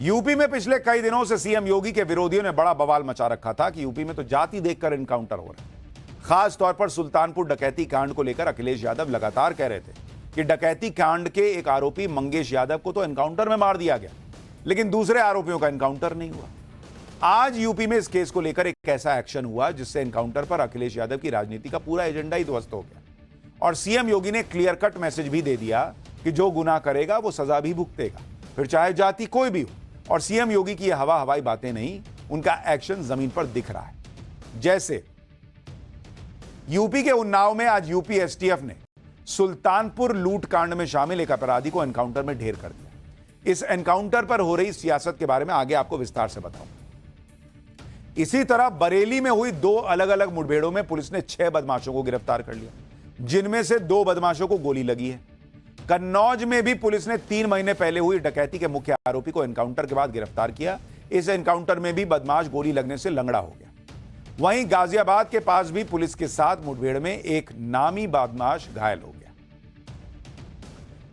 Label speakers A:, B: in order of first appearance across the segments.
A: UP में पिछले कई दिनों से सीएम योगी के विरोधियों ने बड़ा बवाल मचा रखा था कि यूपी में तो जाति देखकर एनकाउंटर हो रहे हैं। खास तौर पर सुल्तानपुर डकैती कांड को लेकर अखिलेश यादव लगातार कह रहे थे कि डकैती कांड के एक आरोपी मंगेश यादव को तो एनकाउंटर में मार दिया गया, लेकिन दूसरे आरोपियों का एनकाउंटर नहीं हुआ। आज यूपी में इस केस को लेकर एक ऐसा एक्शन हुआ जिससे एनकाउंटर पर अखिलेश यादव की राजनीति का पूरा एजेंडा ही ध्वस्त हो गया। और सीएम योगी ने क्लियर कट मैसेज भी दे दिया कि जो गुनाह करेगा वो सजा भी भुगतेगा, फिर चाहे जाति कोई भी हो। और सीएम योगी की यह हवाई बातें नहीं, उनका एक्शन जमीन पर दिख रहा है। जैसे यूपी के उन्नाव में आज यूपी एसटीएफ ने सुल्तानपुर लूट कांड में शामिल एक अपराधी को एनकाउंटर में ढेर कर दिया। इस एनकाउंटर पर हो रही सियासत के बारे में आगे आपको विस्तार से बताऊंगा। इसी तरह बरेली में हुई 2 अलग अलग मुठभेड़ों में पुलिस ने 6 बदमाशों को गिरफ्तार कर लिया, जिनमें से 2 बदमाशों को गोली लगी है। कन्नौज में भी पुलिस ने 3 महीने पहले हुई डकैती के मुख्य आरोपी को एनकाउंटर के बाद गिरफ्तार किया। इस एनकाउंटर में भी बदमाश गोली लगने से लंगड़ा हो गया। वहीं गाजियाबाद के पास भी पुलिस के साथ मुठभेड़ में एक नामी बदमाश घायल हो गया।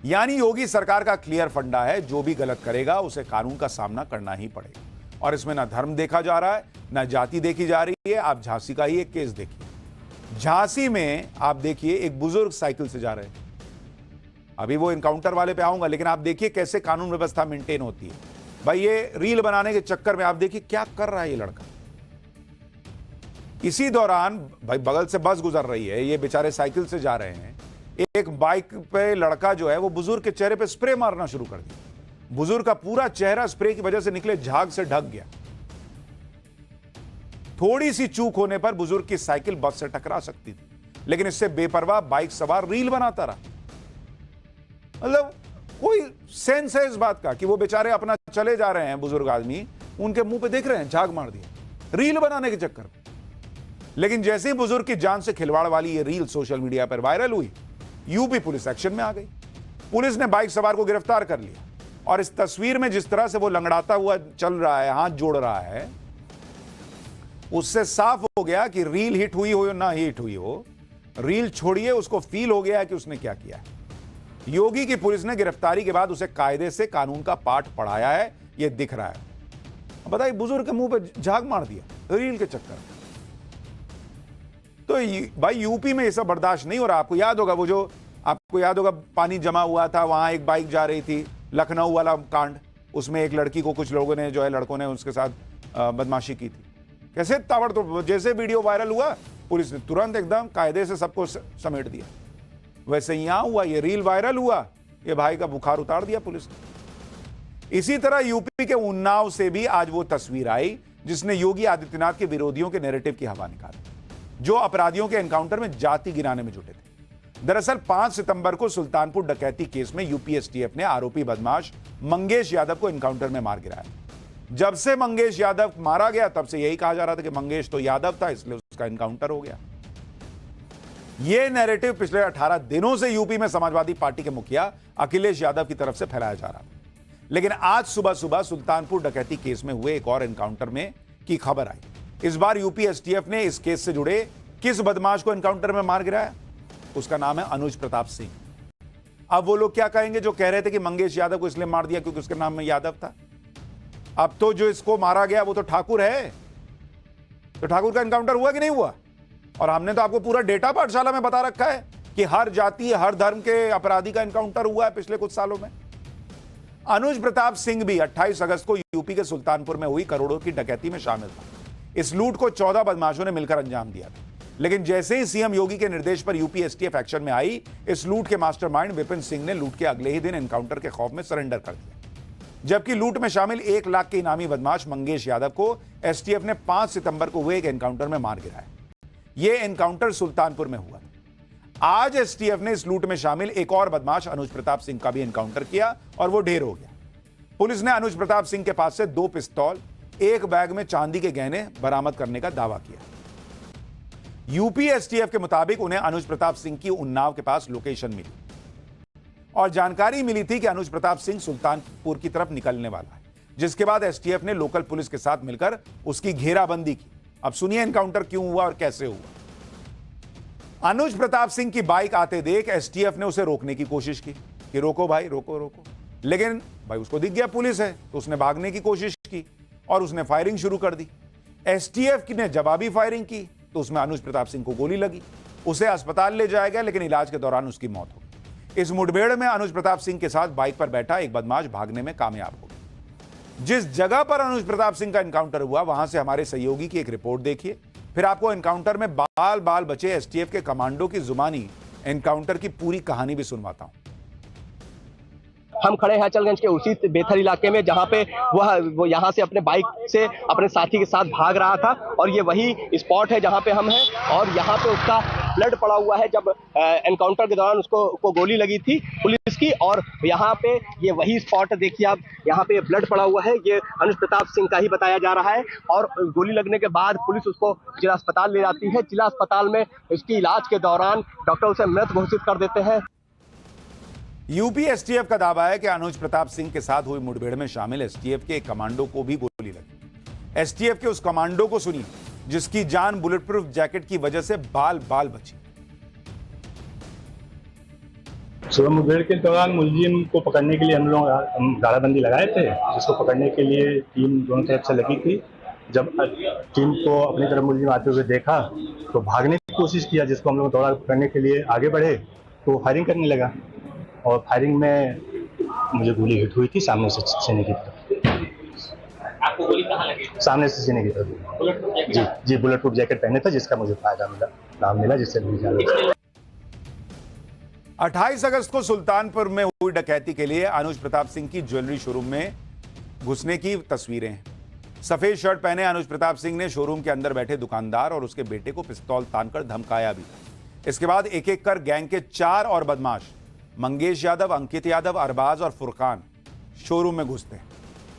A: यानी योगी सरकार का क्लियर फंडा है, जो भी गलत करेगा उसे कानून का सामना करना ही पड़ेगा। और इसमें ना धर्म देखा जा रहा है, ना जाति देखी जा रही है। आप झांसी का ही एक केस देखिए। झांसी में आप देखिए एक बुजुर्ग साइकिल से जा रहे हैं। अभी वो एनकाउंटर वाले पे आऊंगा, लेकिन आप देखिए कैसे कानून व्यवस्था मेंटेन होती है। भाई ये रील बनाने के चक्कर में आप देखिए क्या कर रहा है ये लड़का। इसी दौरान भाई बगल से बस गुजर रही है, ये बेचारे साइकिल से जा रहे हैं। एक बाइक पे लड़का जो है वो बुजुर्ग के चेहरे पे स्प्रे मारना शुरू कर दिया। बुजुर्ग का पूरा चेहरा स्प्रे की वजह से निकले झाग से ढक गया। थोड़ी सी चूक होने पर बुजुर्ग की साइकिल बस से टकरा सकती थी, लेकिन इससे बेपरवाह बाइक सवार रील बनाता रहा। मतलब कोई सेंस है इस बात का कि वो बेचारे अपना चले जा रहे हैं, बुजुर्ग आदमी उनके मुंह पे देख रहे हैं, झाग मार दिया रील बनाने के चक्कर में। लेकिन जैसे ही बुजुर्ग की जान से खिलवाड़ वाली ये रील सोशल मीडिया पर वायरल हुई, यूपी पुलिस एक्शन में आ गई। पुलिस ने बाइक सवार को गिरफ्तार कर लिया। और इस तस्वीर में जिस तरह से वो लंगड़ाता हुआ चल रहा है, हाथ जोड़ रहा है, उससे साफ हो गया कि रील हिट हुई हो या ना हिट हुई हो, रील छोड़िए, उसको फील हो गया है कि उसने क्या किया है। योगी की पुलिस ने गिरफ्तारी के बाद उसे कायदे से कानून का पाठ पढ़ाया है, यह दिख रहा है। बताइए, बुजुर्ग के मुंह पे झाग मार दिया रील के चक्कर में। तो भाई यूपी में ये सब बर्दाश्त नहीं हो रहा। आपको याद होगा पानी जमा हुआ था, वहां एक बाइक जा रही थी, लखनऊ वाला कांड, उसमें एक लड़की को कुछ लोगों ने जो है लड़कों ने उसके साथ बदमाशी की थी। कैसे ताबड़तोड़, जैसे वीडियो वायरल हुआ पुलिस ने तुरंत एकदम कायदे से सबको समेट दिया। वैसे यहां हुआ, ये रील वायरल हुआ, ये भाई का बुखार उतार दिया पुलिस ने। इसी तरह यूपी के उन्नाव से भी आज वो तस्वीर आई जिसने योगी आदित्यनाथ के विरोधियों के नैरेटिव की हवा निकाली, जो अपराधियों के एनकाउंटर में जाति गिराने में जुटे थे। दरअसल 5 सितंबर को सुल्तानपुर डकैती केस में यूपी एसटीएफ ने आरोपी बदमाश मंगेश यादव को एनकाउंटर में मार गिराया। जब से मंगेश यादव मारा गया तब से यही कहा जा रहा था कि मंगेश तो यादव था, इसलिए उसका एनकाउंटर हो गया। यह नैरेटिव पिछले 18 दिनों से यूपी में समाजवादी पार्टी के मुखिया अखिलेश यादव की तरफ से फैलाया जा रहा था। लेकिन आज सुबह सुबह सुल्तानपुर डकैती केस में हुए एक और एनकाउंटर में की खबर आई। इस बार यूपी एसटीएफ ने इस केस से जुड़े किस बदमाश को एनकाउंटर में मार गिराया, उसका नाम है अनुज प्रताप सिंह। अब वो लोग क्या कहेंगे जो कह रहे थे कि मंगेश यादव को इसलिए मार दिया क्योंकि उसके नाम में यादव था। अब तो जो इसको मारा गया वो तो ठाकुर है। तो ठाकुर का एनकाउंटर हुआ कि नहीं हुआ? और हमने तो आपको पूरा डेटा पाठशाला में बता रखा है कि हर जाति हर धर्म के अपराधी का एनकाउंटर हुआ है पिछले कुछ सालों में। अनुज प्रताप सिंह भी 28 अगस्त को यूपी के सुल्तानपुर में हुई करोड़ों की डकैती में शामिल था। इस लूट को 14 बदमाशों ने मिलकर अंजाम दिया था। लेकिन जैसे ही सीएम योगी के निर्देश पर यूपी एसटीएफ एक्शन में आई, इस लूट के मास्टरमाइंड विपिन सिंह ने लूट के अगले ही दिन एनकाउंटर के खौफ में सरेंडर कर दिया। जबकि लूट में शामिल 1 लाख के इनामी बदमाश मंगेश यादव को एसटीएफ ने 5 सितंबर को हुए एक एनकाउंटर में मार गिराया। यह एनकाउंटर सुल्तानपुर में हुआ। आज एसटीएफ ने इस लूट में शामिल एक और बदमाश अनुज प्रताप सिंह का भी एनकाउंटर किया और वो ढेर हो गया। पुलिस ने अनुज प्रताप सिंह के पास से 2 पिस्तौल, 1 बैग में चांदी के गहने बरामद करने का दावा किया। यूपी एसटीएफ के मुताबिक उन्हें अनुज प्रताप सिंह की उन्नाव के पास लोकेशन मिली और जानकारी मिली थी कि अनुज प्रताप सिंह सुल्तानपुर की तरफ निकलने वाला है, जिसके बाद एसटीएफ ने लोकल पुलिस के साथ मिलकर उसकी घेराबंदी की। अब सुनिए एनकाउंटर क्यों हुआ और कैसे हुआ। अनुज प्रताप सिंह की बाइक आते देख एसटीएफ ने उसे रोकने की कोशिश की कि रोको भाई, रोको रोको, लेकिन भाई उसको दिख गया पुलिस है, तो उसने भागने की कोशिश की और उसने फायरिंग शुरू कर दी। एसटीएफ ने जवाबी फायरिंग की तो उसमें अनुज प्रताप सिंह को गोली लगी, उसे अस्पताल ले जाया गया, लेकिन इलाज के दौरान उसकी मौत हो गई। इस मुठभेड़ में अनुज प्रताप सिंह के साथ बाइक पर बैठा एक बदमाश भागने में कामयाब हो गया। जिस जगह पर अनुज प्रताप सिंह का एनकाउंटर हुआ वहां से हमारे सहयोगी की एक रिपोर्ट देखिए, फिर आपको एनकाउंटर में बाल बाल बचे एसटीएफ के कमांडो की जुबानी एनकाउंटर की पूरी कहानी भी सुनवाता हूं।
B: हम खड़े हैं हचलगंज के उसी बेथर इलाके में, जहां पे वो यहां से अपने बाइक से अपने साथी के साथ भाग रहा था और ये वही स्पॉट है जहां पे हम हैं और यहां पे उसका ब्लड पड़ा हुआ है। जब एनकाउंटर के दौरान उसको गोली लगी थी पुलिस की, और यहाँ पे ये वही स्पॉट देखिए आप, यहाँ पे ब्लड पड़ा हुआ है, ये अनुज प्रताप सिंह का ही बताया जा रहा है। और गोली लगने के बाद पुलिस उसको जिला अस्पताल ले जाती है। जिला अस्पताल में इसकी इलाज के दौरान डॉक्टर उसे मृत घोषित कर देते हैं।
A: यूपी एसटीएफ का दावा है कि अनुज प्रताप सिंह के साथ हुई मुठभेड़ में शामिल एसटीएफ के एक कमांडो को भी गोली लगी। एसटीएफ के उस कमांडो को सुनिए जिसकी जान बुलेट प्रूफ जैकेट की वजह से बाल बाल बची।
C: सुबह मुठभेड़ के दौरान मुलजिम को पकड़ने के लिए हम लोग घेराबंदी लगाए थे, जिसको पकड़ने के लिए टीम दोनों तरफ से लगी थी। जब टीम को अपनी तरफ मुलजिम आते हुए देखा तो भागने की कोशिश किया, जिसको हम लोग दौड़ा पकड़ने के लिए आगे बढ़े तो फायरिंग करने लगा और फायरिंग में मुझे गोली हिट हुई थी सामने से सीने की तरफ।
D: आपको गोली कहाँ लगी?
C: सामने से सीने की तरफ। जी, बुलेट प्रूफ जैकेट पहने था, जिसका मुझे फायदा मिला, नाम मिला, जिससे गोली चला।
A: 28 अगस्त को सुल्तानपुर में हुई डकैती के लिए अनुज प्रताप सिंह की ज्वेलरी शोरूम में घुसने की तस्वीरें हैं। सफेद शर्ट पहने अनुज प्रताप सिंह ने शोरूम के अंदर बैठे दुकानदार और उसके बेटे को पिस्तौल तानकर धमकाया भी। इसके बाद एक एक कर गैंग के 4 और बदमाश मंगेश यादव, अंकित यादव, अरबाज और फुरकान शोरूम में घुसते हैं।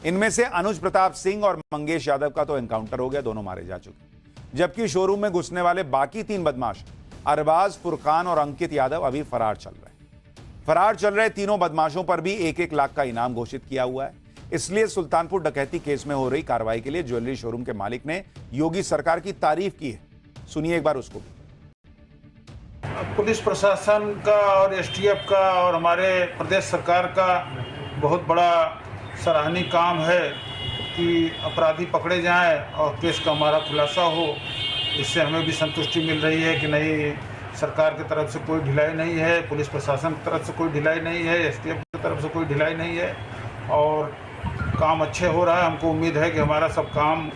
A: इनमें से अनुज प्रताप सिंह और मंगेश यादव का तो एनकाउंटर हो गया, दोनों मारे जा चुके, जबकि शोरूम में घुसने वाले बाकी 3 बदमाश अरबाज, फुरकान और अंकित यादव अभी फरार चल रहे। तीनों बदमाशों पर भी 1-1 लाख का इनाम घोषित किया हुआ है। इसलिए सुल्तानपुर डकैती केस में हो रही कार्रवाई के लिए ज्वेलरी शोरूम के मालिक ने योगी सरकार की तारीफ की है। सुनिए एक बार उसको।
E: पुलिस प्रशासन का और एसटीएफ का और हमारे प्रदेश सरकार का बहुत बड़ा सराहनीय काम है कि अपराधी पकड़े जाएं और केस का हमारा खुलासा हो। इससे हमें भी संतुष्टि मिल रही है कि नहीं, सरकार की तरफ से कोई ढिलाई नहीं है, पुलिस प्रशासन की तरफ से कोई ढिलाई नहीं है, एसटीएफ की तरफ से कोई ढिलाई नहीं है और काम अच्छे हो रहा है। हमको उम्मीद है कि हमारा सब काम,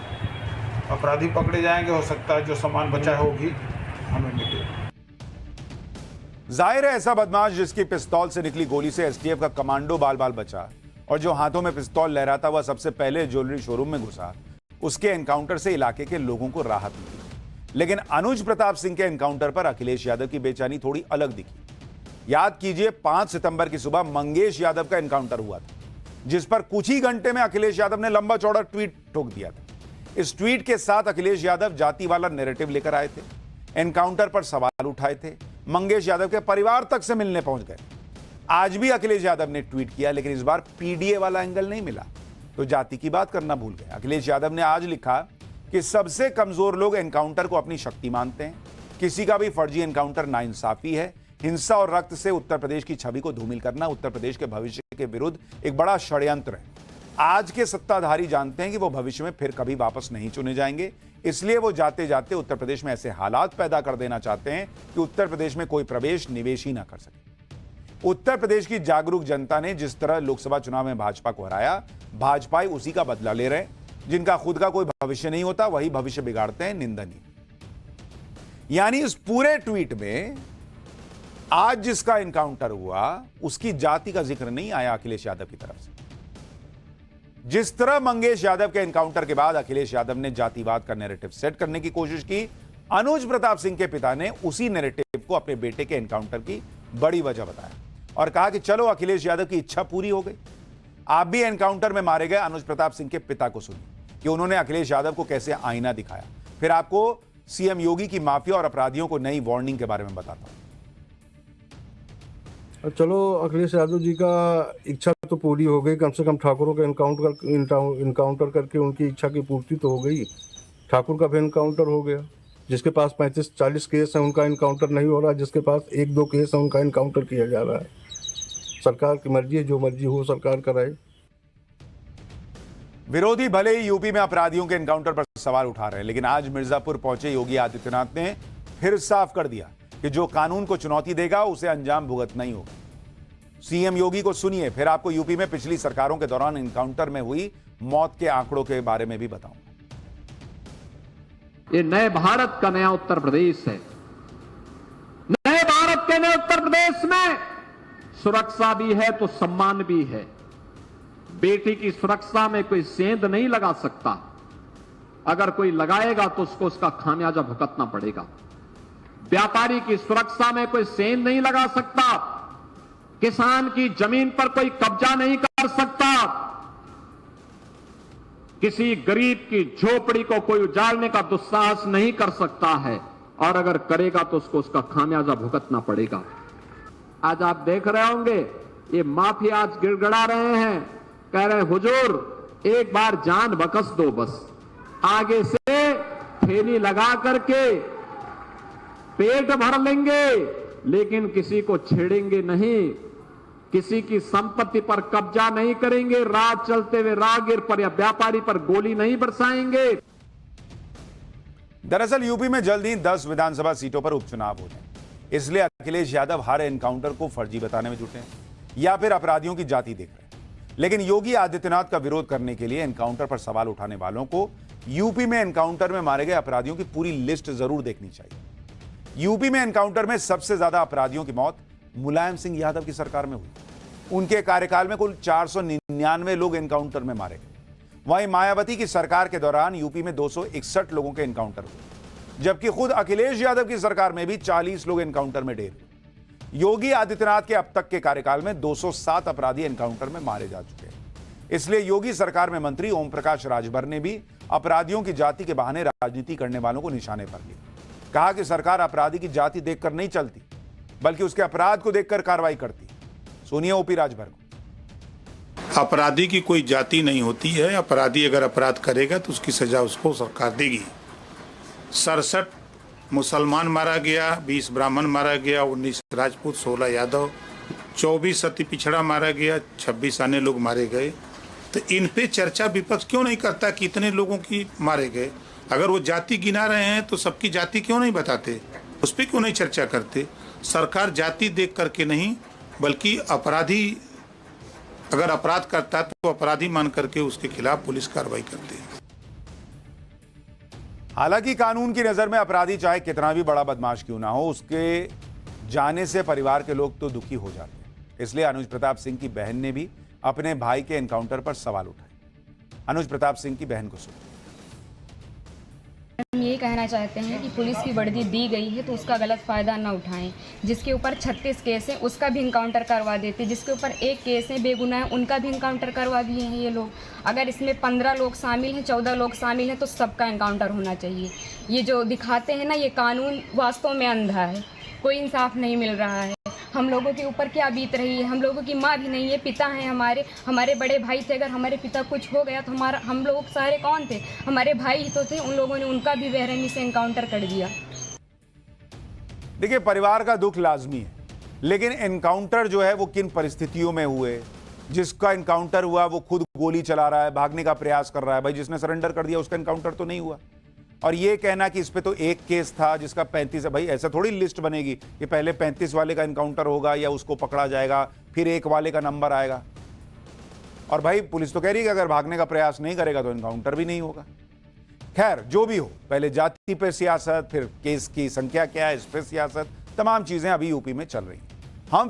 E: अपराधी पकड़े जाएंगे, हो सकता है जो सामान बचा है वो भी हमें मिले।
A: जाहिर है ऐसा बदमाश जिसकी पिस्तौल से निकली गोली से एसटीएफ का कमांडो बाल बाल बचा और जो हाथों में पिस्तौल लहराता हुआ सबसे पहले ज्वेलरी शोरूम में घुसा, उसके एनकाउंटर से इलाके के लोगों को राहत मिली। लेकिन अनुज प्रताप सिंह के एनकाउंटर पर अखिलेश यादव की बेचैनी थोड़ी अलग दिखी। याद कीजिए 5 सितंबर की सुबह मंगेश यादव का एनकाउंटर हुआ था, जिस पर कुछ ही घंटे में अखिलेश यादव ने लंबा चौड़ा ट्वीट ठोक दिया था। इस ट्वीट के साथ अखिलेश यादव जाति वाला नैरेटिव लेकर आए थे, एनकाउंटर पर सवाल उठाए थे, मंगेश यादव के परिवार तक से मिलने पहुंच गए। आज भी अखिलेश यादव ने ट्वीट किया, लेकिन इस बार पीडीए वाला एंगल नहीं मिला तो जाति की बात करना भूल गए। अखिलेश यादव ने आज लिखा कि सबसे कमजोर लोग एनकाउंटर को अपनी शक्ति मानते हैं, किसी का भी फर्जी एनकाउंटर नाइंसाफी है, हिंसा और रक्त से उत्तर प्रदेश की छवि को धूमिल करना उत्तर प्रदेश के भविष्य के विरुद्ध एक बड़ा षड्यंत्र है। आज के सत्ताधारी जानते हैं कि वो भविष्य में फिर कभी वापस नहीं चुने जाएंगे, इसलिए वो जाते जाते उत्तर प्रदेश में ऐसे हालात पैदा कर देना चाहते हैं कि उत्तर प्रदेश में कोई प्रवेश निवेश ही ना कर सके। उत्तर प्रदेश की जागरूक जनता ने जिस तरह लोकसभा चुनाव में भाजपा को हराया, भाजपाई उसी का बदला ले रहे हैं। जिनका खुद का कोई भविष्य नहीं होता वही भविष्य बिगाड़ते हैं, निंदनीय। यानी इस पूरे ट्वीट में आज जिसका एनकाउंटर हुआ उसकी जाति का जिक्र नहीं आया अखिलेश यादव की तरफ से। जिस तरह मंगेश यादव के एनकाउंटर के बाद अखिलेश यादव ने जातिवाद का नैरेटिव सेट करने की कोशिश की, अनुज प्रताप सिंह के पिता ने उसी नैरेटिव को अपने बेटे के एनकाउंटर की बड़ी वजह बताया और कहा कि चलो अखिलेश यादव की इच्छा पूरी हो गई। आप भी एनकाउंटर में मारे गए अनुज प्रताप सिंह के पिता को सुनिए कि उन्होंने अखिलेश यादव को कैसे आईना दिखाया। फिर आपको सीएम योगी की माफिया और अपराधियों को नई वार्निंग के बारे में बताता हूं।
F: चलो अखिलेश यादव जी का इच्छा तो पूरी हो गई, कम से कम ठाकुरों का इनकाउंटर करके उनकी इच्छा की पूर्ति तो हो गई। ठाकुर का भी इनकाउंटर हो गया। जिसके पास 35-40 केस है उनका इनकाउंटर नहीं हो रहा, जिसके पास 1-2 केस है उनका इनकाउंटर किया जा रहा है। सरकार की मर्जी है, जो मर्जी हो सरकार कराए।
A: विरोधी भले ही यूपी में अपराधियों के एनकाउंटर पर सवाल उठा रहे हैं, लेकिन आज मिर्जापुर पहुंचे योगी आदित्यनाथ ने फिर साफ कर दिया कि जो कानून को चुनौती देगा उसे अंजाम भुगतना ही होगा। सीएम योगी को सुनिए, फिर आपको यूपी में पिछली सरकारों के दौरान एनकाउंटर में हुई मौत के आंकड़ों के बारे में भी बताऊंगा।
D: ये नए भारत का नया उत्तर प्रदेश है। नए भारत के नए उत्तर प्रदेश में सुरक्षा भी है तो सम्मान भी है। बेटी की सुरक्षा में कोई सेंध नहीं लगा सकता, अगर कोई लगाएगा तो उसको उसका खामियाजा भुगतना पड़ेगा। व्यापारी की सुरक्षा में कोई सेंध नहीं लगा सकता, किसान की जमीन पर कोई कब्जा नहीं कर सकता, किसी गरीब की झोपड़ी को कोई उजाड़ने का दुस्साहस नहीं कर सकता है, और अगर करेगा तो उसको उसका खामियाजा भुगतना पड़ेगा। आज आप देख रहे होंगे ये माफिया आज गिड़गड़ा रहे हैं, कह रहे हुजूर एक बार जान बख्श दो, बस आगे से थैली लगा करके पेट भर लेंगे, लेकिन किसी को छेड़ेंगे नहीं, किसी की संपत्ति पर कब्जा नहीं करेंगे, रात चलते हुए राहगीर पर या व्यापारी पर गोली नहीं बरसाएंगे।
A: दरअसल यूपी में जल्द ही 10 विधानसभा सीटों पर उपचुनाव हो जाए, इसलिए अखिलेश यादव हर एनकाउंटर को फर्जी बताने में जुटे हैं या फिर अपराधियों की जाति देख रहे हैं। लेकिन योगी आदित्यनाथ का विरोध करने के लिए एनकाउंटर पर सवाल उठाने वालों को यूपी में एनकाउंटर में मारे गए अपराधियों की पूरी लिस्ट जरूर देखनी चाहिए। यूपी में एनकाउंटर में सबसे ज्यादा अपराधियों की मौत मुलायम सिंह यादव की सरकार में हुई। उनके कार्यकाल में कुल 499 लोग एनकाउंटर में मारे गए। वहीं मायावती की सरकार के दौरान यूपी में 261 लोगों के एनकाउंटर हुए, जबकि खुद अखिलेश यादव की सरकार में भी 40 लोग एनकाउंटर में ढेर हुए। योगी आदित्यनाथ के अब तक के कार्यकाल में 207 अपराधी एनकाउंटर में मारे जा चुके हैं। इसलिए योगी सरकार में मंत्री ओम प्रकाश राजभर ने भी अपराधियों की जाति के बहाने राजनीति करने वालों को निशाने पर लिया। कहा कि सरकार अपराधी की जाति देखकर नहीं चलती, बल्कि उसके अपराध को देखकर कार्रवाई करती। सुनिए ओपी राजभर को।
G: अपराधी की कोई जाति नहीं होती है। अपराधी अगर अपराध करेगा तो उसकी सजा उसको सरकार देगी। 67 मुसलमान मारा गया, 20 ब्राह्मण मारा गया, 19 राजपूत, 16 यादव, 24 अति पिछड़ा मारा गया, 26 अन्य लोग मारे गए। तो इन पे चर्चा विपक्ष क्यों नहीं करता कि इतने लोगों की मारे गए? अगर वो जाति गिना रहे हैं तो सबकी जाति क्यों नहीं बताते? उस पर क्यों नहीं चर्चा करते? सरकार जाति देख करके नहीं, बल्कि अपराधी अगर अपराध करता है तो अपराधी मान करके उसके खिलाफ पुलिस कार्रवाई करती है।
A: हालांकि कानून की नजर में अपराधी चाहे कितना भी बड़ा बदमाश क्यों ना हो, उसके जाने से परिवार के लोग तो दुखी हो जाते हैं। इसलिए अनुज प्रताप सिंह की बहन ने भी अपने भाई के एनकाउंटर पर सवाल उठाए। अनुज प्रताप सिंह की बहन को सुनिए।
H: हम यही कहना चाहते हैं कि पुलिस की वर्दी दी गई है तो उसका गलत फ़ायदा ना उठाएं। जिसके ऊपर 36 केस है उसका भी इनकाउंटर करवा देते, जिसके ऊपर एक केस है बेगुनाह है उनका भी इनकाउंटर करवा दिए हैं ये लोग। अगर इसमें 15 लोग शामिल हैं, 14 लोग शामिल हैं तो सबका इनकाउंटर होना चाहिए। ये जो दिखाते हैं ना, ये कानून वास्तव में अंधा है, कोई इंसाफ नहीं मिल रहा है। हम लोगों के ऊपर क्या बीत रही है? हम लोगों की माँ भी नहीं है, पिता हैं हमारे बड़े भाई थे। अगर हमारे पिता कुछ हो गया तो हम लोग सारे कौन थे? हमारे भाई ही तो थे। उन लोगों ने उनका भी बेरहमी से एनकाउंटर कर दिया।
A: देखिए, परिवार का दुख लाजमी है, लेकिन एनकाउंटर जो है वो किन परिस्थितियों में हुए? जिसका एनकाउंटर हुआ वो खुद गोली चला रहा है, भागने का प्रयास कर रहा है। भाई जिसने सरेंडर कर दिया उसका एनकाउंटर तो नहीं हुआ। और ये कहना कि इस पे तो एक केस था जिसका 35 है, भाई ऐसा थोड़ी लिस्ट बनेगी कि पहले 35 वाले का एनकाउंटर होगा या उसको पकड़ा जाएगा, फिर एक वाले का नंबर आएगा। और भाई पुलिस तो कह रही है कि अगर भागने का प्रयास नहीं करेगा तो एनकाउंटर भी नहीं होगा। खैर जो भी हो, पहले जाति पे सियासत, फिर केस की संख्या क्या है इस पे सियासत, तमाम चीजें अभी यूपी में चल रही हैं। हम